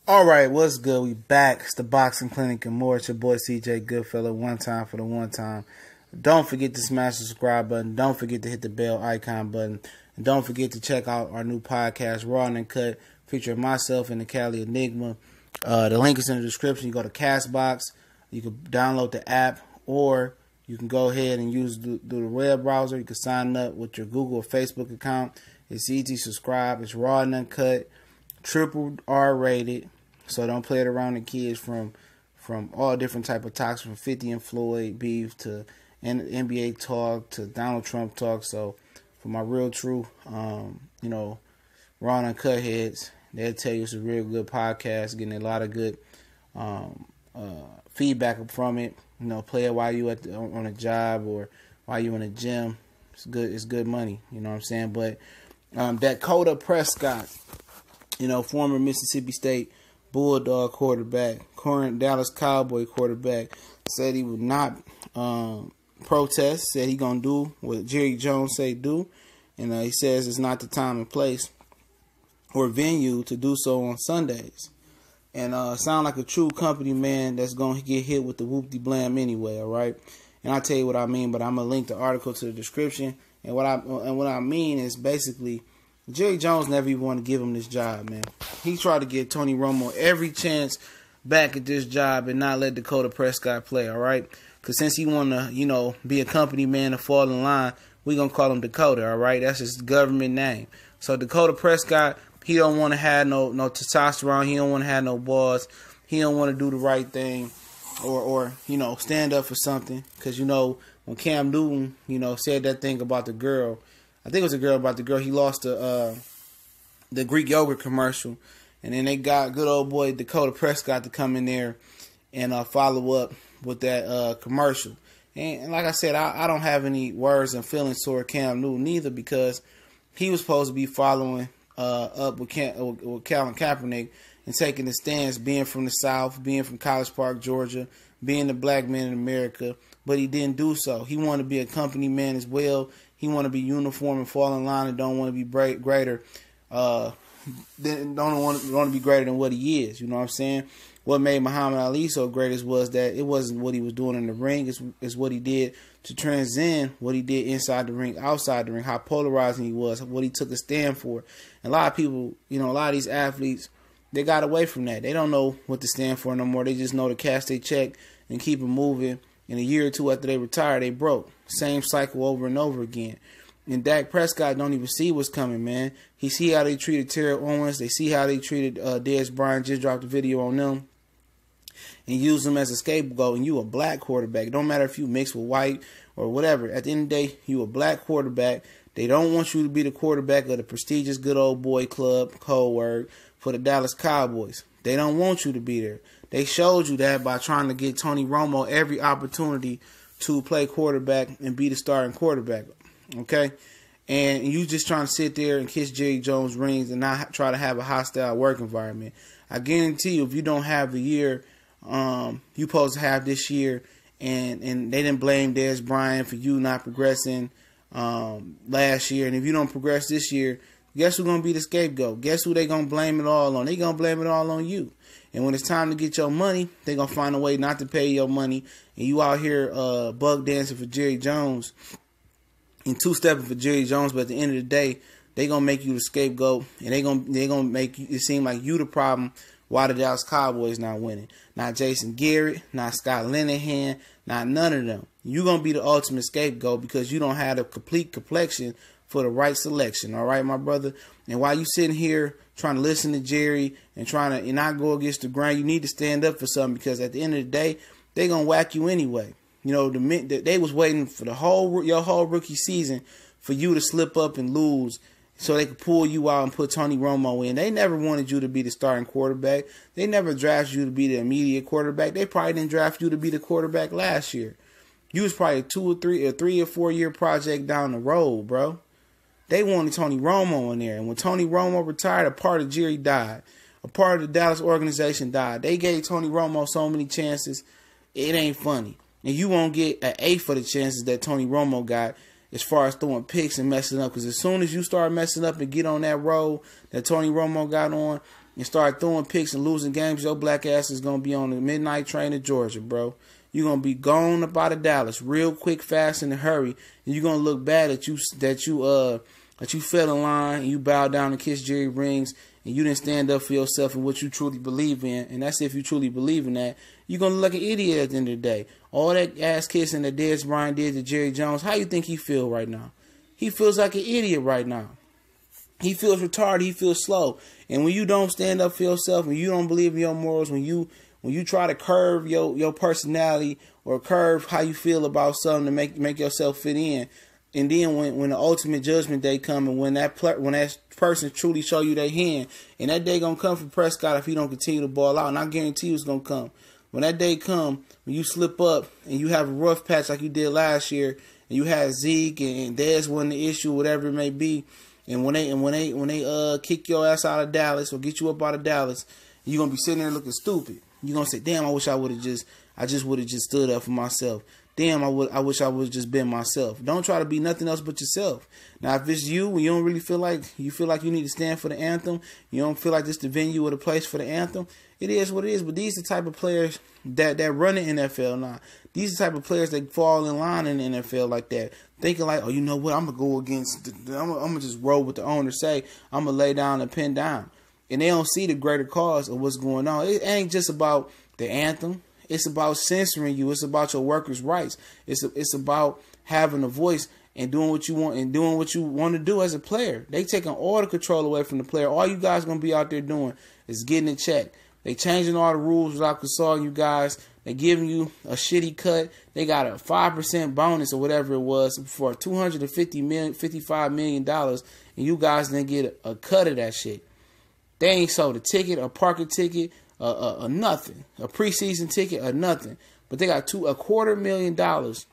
Alright, what's good? We back. It's the Boxing Clinic and more. It's your boy CJ Goodfellow. One time for the one time. Don't forget to smash the subscribe button. Don't forget to hit the bell icon button. And don't forget to check out our new podcast, Raw and Uncut, featuring myself and the Cali Enigma. The link is in the description. You go to Castbox. You can download the app, or you can go ahead and use the web browser. You can sign up with your Google or Facebook account. It's easy to subscribe. It's Raw and Uncut, triple R rated. So don't play it around the kids from all different type of talks, from 50 and Floyd beef to NBA talk to Donald Trump talk. So for my real true, raw and uncut heads, they'll tell you it's a real good podcast, getting a lot of good feedback from it. Play it while you on a job or while you in a gym. It's good. It's good money. You know what I'm saying? But Dakota Prescott, former Mississippi State Bulldog quarterback, current Dallas Cowboy quarterback, said he would not protest. Said he gonna do what Jerry Jones say do, and he says it's not the time and place or venue to do so on Sundays. And sound like a true company man that's gonna get hit with the whoop-de-blam anyway. All right, and I'll tell you what I mean, but I'm gonna link the article to the description. And what I mean is basically, Jerry Jones never even wanted to give him this job, man. He tried to give Tony Romo every chance back at this job and not let Dakota Prescott play, all right? Because since he want to, be a company man and fall in line, we going to call him Dakota, all right? That's his government name. So Dakota Prescott, he don't want to have no testosterone. He don't want to have no balls. He don't want to do the right thing or stand up for something. Because, when Cam Newton, said that thing about the girl, I think it was a girl about the girl. He lost the Greek yogurt commercial. And then they got good old boy Dakota Prescott to come in there and follow up with that commercial. And like I said, I don't have any words and feelings toward Cam Newton either, because he was supposed to be following up with Colin Kaepernick and taking the stance, being from the South, being from College Park, Georgia, being the black man in America. But he didn't do so. He wanted to be a company man as well. He want to be uniform and fall in line, and don't want to be greater. Don't want to be greater than what he is. You know what I'm saying? What made Muhammad Ali so great was that it wasn't what he was doing in the ring. It's what he did to transcend what he did inside the ring, outside the ring, how polarizing he was, what he took a stand for. And a lot of people, a lot of these athletes, they got away from that. They don't know what to stand for no more. They just know to cash their check and keep it moving. And a year or two after they retire, they broke. Same cycle over and over again. And Dak Prescott don't even see what's coming, man. He see how they treated Terry Owens. They see how they treated Dez Bryant. Just dropped a video on them and use them as a scapegoat. And you a black quarterback. It don't matter if you mix with white or whatever. At the end of the day, you a black quarterback. They don't want you to be the quarterback of the prestigious good old boy club, cold word, for the Dallas Cowboys. They don't want you to be there. They showed you that by trying to get Tony Romo every opportunity to play quarterback and be the starting quarterback. Okay? And you just trying to sit there and kiss Jerry Jones rings and not try to have a hostile work environment. I guarantee you, if you don't have the year you supposed to have this year, and they didn't blame Dez Bryant for you not progressing last year, and if you don't progress this year, guess who's going to be the scapegoat? Guess who they going to blame it all on? They going to blame it all on you. And when it's time to get your money, they going to find a way not to pay your money. And you out here bug dancing for Jerry Jones and two-stepping for Jerry Jones. But at the end of the day, they going to make you the scapegoat. And they gonna make it seem like you the problem why the Dallas Cowboys not winning. Not Jason Garrett, not Scott Linehan, not none of them. You going to be the ultimate scapegoat because you don't have a complete complexion for the right selection. All right, my brother? And while you sitting here trying to listen to Jerry and trying to not go against the grain, you need to stand up for something, because at the end of the day, they're going to whack you anyway. They was waiting for your whole rookie season for you to slip up and lose so they could pull you out and put Tony Romo in. They never wanted you to be the starting quarterback. They never drafted you to be the immediate quarterback. They probably didn't draft you to be the quarterback last year. You was probably a 3 or 4 year project down the road, bro. They wanted Tony Romo in there. And when Tony Romo retired, a part of Jerry died. A part of the Dallas organization died. They gave Tony Romo so many chances, it ain't funny. And you won't get an eighth of the chances that Tony Romo got as far as throwing picks and messing up. Because as soon as you start messing up and get on that road that Tony Romo got on and start throwing picks and losing games, your black ass is going to be on the midnight train to Georgia, bro. You're going to be gone up out of Dallas real quick, fast, in a hurry. And you're going to look bad that you fell in line and you bowed down and kissed Jerry rings and you didn't stand up for yourself and what you truly believe in. And that's if you truly believe in that. You're going to look like an idiot at the end of the day. All that ass kissing that Dez Bryant did to Jerry Jones, how you think he feel right now? He feels like an idiot right now. He feels retarded. He feels slow. And when you don't stand up for yourself, when you don't believe in your morals, when you try to curve your personality or curve how you feel about something to make yourself fit in, and then when the ultimate judgment day come and when that person truly show you their hand, and that day gonna come for Prescott if he don't continue to ball out, and I guarantee you it's gonna come. When that day come, when you slip up and you have a rough patch like you did last year, and you had Zeke and Dez wasn't the issue, whatever it may be, and when they kick your ass out of Dallas or get you up out of Dallas, you're gonna be sitting there looking stupid. You're gonna say, "Damn, I wish I would have just stood up for myself. Damn, I wish I would have just been myself." Don't try to be nothing else but yourself. Now, if it's you and you don't really feel like you need to stand for the anthem, you don't feel like this the venue or the place for the anthem, it is what it is. But these are the type of players that run the NFL now. These are the type of players that fall in line in the NFL like that, thinking like, "Oh, you know what? I'm gonna go against. I'm gonna just roll with the owner. Say I'm gonna lay down and pin down." And they don't see the greater cause of what's going on. It ain't just about the anthem. It's about censoring you. It's about your workers' rights. It's about having a voice and doing what you want and doing what you want to do as a player. They taking all the control away from the player. All you guys gonna be out there doing is getting a check. They changing all the rules without consulting you guys. They giving you a shitty cut. They got a 5% bonus or whatever it was for $55 million, and you guys didn't get a cut of that shit. They ain't sold a ticket, a parking ticket, nothing, a preseason ticket, or nothing. But they got $250,000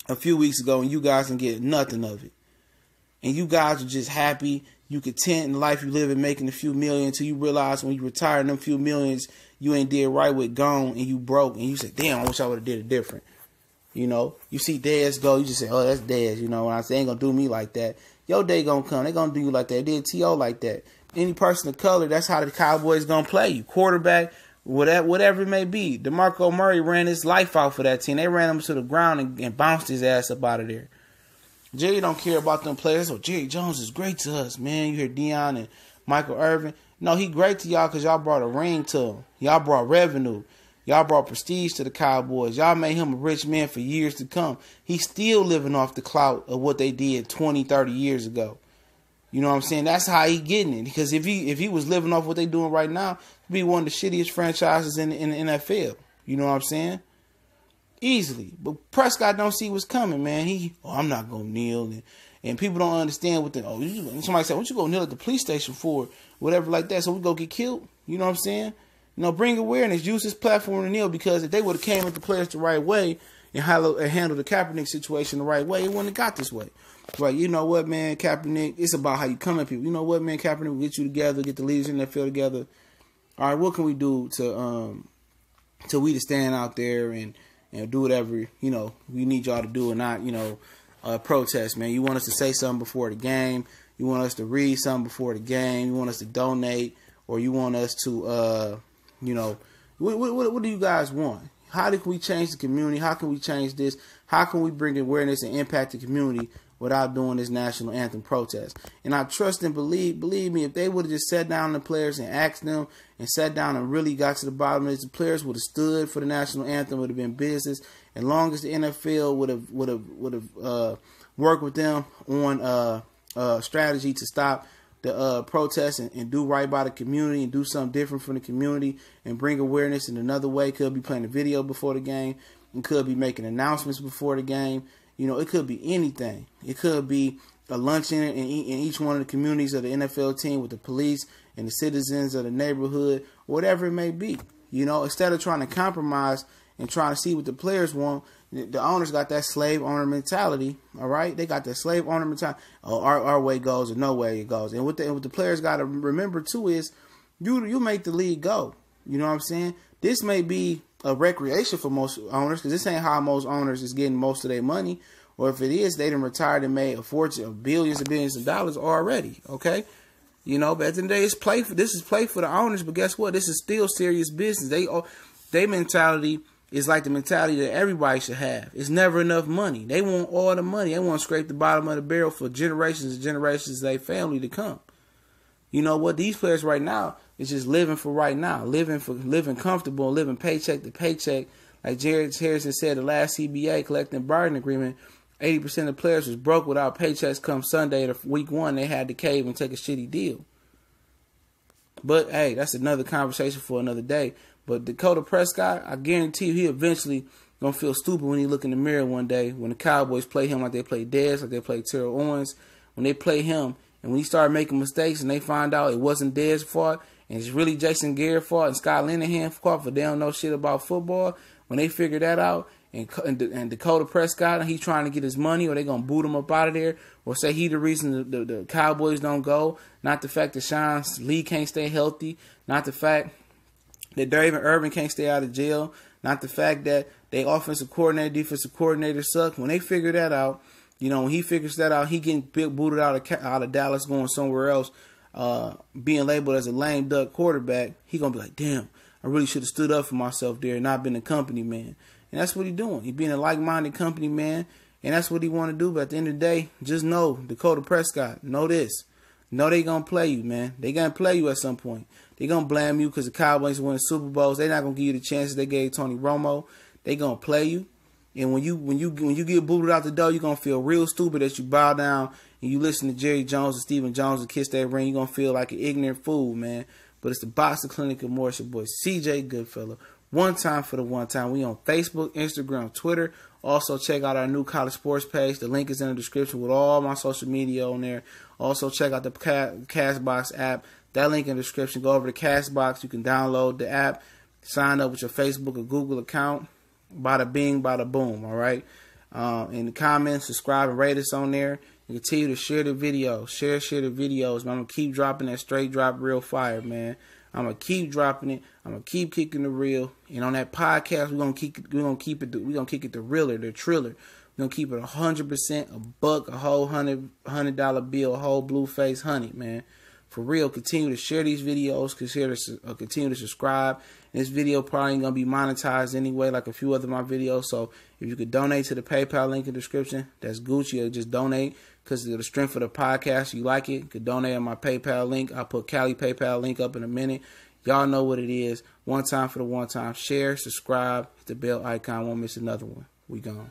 a few weeks ago, and you guys can get nothing of it. And you guys are just happy, you content in the life you live and making a few million until you realize when you retire them few millions you ain't did right with gone and you broke and you say, "Damn, I wish I would have did it different." You know, you see Dez go, you just say, "Oh, that's Dez." You know, when I say ain't gonna do me like that, your day gonna come. They gonna do you like that. They did T.O. like that. Any person of color, that's how the Cowboys gonna play you. Quarterback, whatever it may be. DeMarco Murray ran his life out for that team. They ran him to the ground and bounced his ass up out of there. Jerry don't care about them players. "Oh, Jerry Jones is great to us, man." You hear Deion and Michael Irvin. No, he great to y'all because y'all brought a ring to him. Y'all brought revenue. Y'all brought prestige to the Cowboys. Y'all made him a rich man for years to come. He's still living off the clout of what they did 20, 30 years ago. You know what I'm saying? That's how he getting it. Because if he was living off what they doing right now, he'd be one of the shittiest franchises in the NFL. You know what I'm saying? Easily. But Prescott don't see what's coming, man. I'm not going to kneel. And people don't understand what somebody said, "What you go kneel at the police station for?" Whatever like that. So we go get killed. You know what I'm saying? You know, bring awareness. Use this platform to kneel, because if they would have came at the players the right way and handled the Kaepernick situation the right way, it wouldn't have got this way. Right, you know what, man, Kaepernick, it's about how you come at people. You know what, man, Kaepernick, we'll get you together, get the leaders in that field together. All right, what can we do to stand out there and do whatever, you know, we need y'all to do and not, protest, man. You want us to say something before the game. You want us to read something before the game. You want us to donate, or you want us to, what do you guys want? How can we change the community? How can we change this? How can we bring awareness and impact the community without doing this national anthem protest? And I trust and believe me, if they would have just sat down the players and asked them and sat down and really got to the bottom of this, the players would have stood for the national anthem, would have been business. As long as the NFL would have worked with them on strategy to stop the protests and do right by the community and do something different from the community and bring awareness in another way. Could be playing a video before the game, and could be making announcements before the game. You know, it could be anything. It could be a luncheon in each one of the communities of the NFL team with the police and the citizens of the neighborhood, whatever it may be. You know, instead of trying to compromise and trying to see what the players want, the owners got that slave owner mentality. All right, they got that slave owner mentality. Oh, our way goes or no way it goes. And what the players got to remember too is you make the league go. You know what I'm saying? This may be a recreation for most owners, because this ain't how most owners is getting most of their money, Or if it is, they done retired and made a fortune of billions and billions of dollars already. Okay. You know, but at the end of the day, this is play for the owners, but guess what? This is still serious business. They mentality is like the mentality that everybody should have. It's never enough money. They want all the money. They want to scrape the bottom of the barrel for generations and generations of their family to come. You know what? These players right now is just living for right now, living comfortable, living paycheck to paycheck. Like Jared Harrison said, the last CBA collective bargaining agreement, 80% of players was broke without paychecks come Sunday or week 1. They had to cave and take a shitty deal. But, hey, that's another conversation for another day. But Dakota Prescott, I guarantee you he eventually going to feel stupid when he look in the mirror one day when the Cowboys play him like they play Dez, like they play Terrell Owens. When they play him and when he started making mistakes and they find out it wasn't Dez's fault and it's really Jason Garrett's fault and Scott Linehan's fault for they don't know shit about football, when they figure that out, and Dakota Prescott, and he's trying to get his money, or they going to boot him up out of there, or say he the reason the Cowboys don't go, not the fact that Sean Lee can't stay healthy, not the fact that David Irvin can't stay out of jail, not the fact that they offensive coordinator, defensive coordinator suck. When they figure that out, you know, when he figures that out, he getting booted out of Dallas, going somewhere else, being labeled as a lame duck quarterback, he going to be like, damn, I really should have stood up for myself there and not been a company man. And that's what he's doing. He's being a like-minded company man, and that's what he want to do. But at the end of the day, just know, Dakota Prescott, know this. Know they going to play you, man. They going to play you at some point. They going to blame you because the Cowboys win Super Bowls. They're not going to give you the chances they gave Tony Romo. They going to play you. And when you get booted out the door, you're going to feel real stupid as you bow down and you listen to Jerry Jones and Stephen Jones and kiss that ring. You're going to feel like an ignorant fool, man. But it's the Boxing Clinic of Morris, your boy CJ Goodfellow. One time for the one time. We on Facebook, Instagram, Twitter. Also, check out our new college sports page. The link is in the description with all my social media on there. Also, check out the Castbox app. That link in the description. Go over to Castbox. You can download the app. Sign up with your Facebook or Google account. Bada bing, bada boom. All right. In the comments, subscribe and rate us on there. And continue to share the videos. Share the videos. Man, I'm going to keep dropping that straight drop real fire, man. I'm going to keep dropping it. I'm going to keep kicking the reel. And on that podcast, we're going to keep it the realer, the triller. We're going to keep it 100%, a buck, a whole $100 bill, a whole blue face $100, man. For real, continue to share these videos, continue to subscribe. And this video probably ain't going to be monetized anyway, like a few other of my videos. So if you could donate to the PayPal link in the description, that's Gucci. Or just donate because of the strength of the podcast. You like it, you could donate on my PayPal link. I'll put Cali PayPal link up in a minute. Y'all know what it is. One time for the one time. Share, subscribe, hit the bell icon. Won't miss another one. We gone.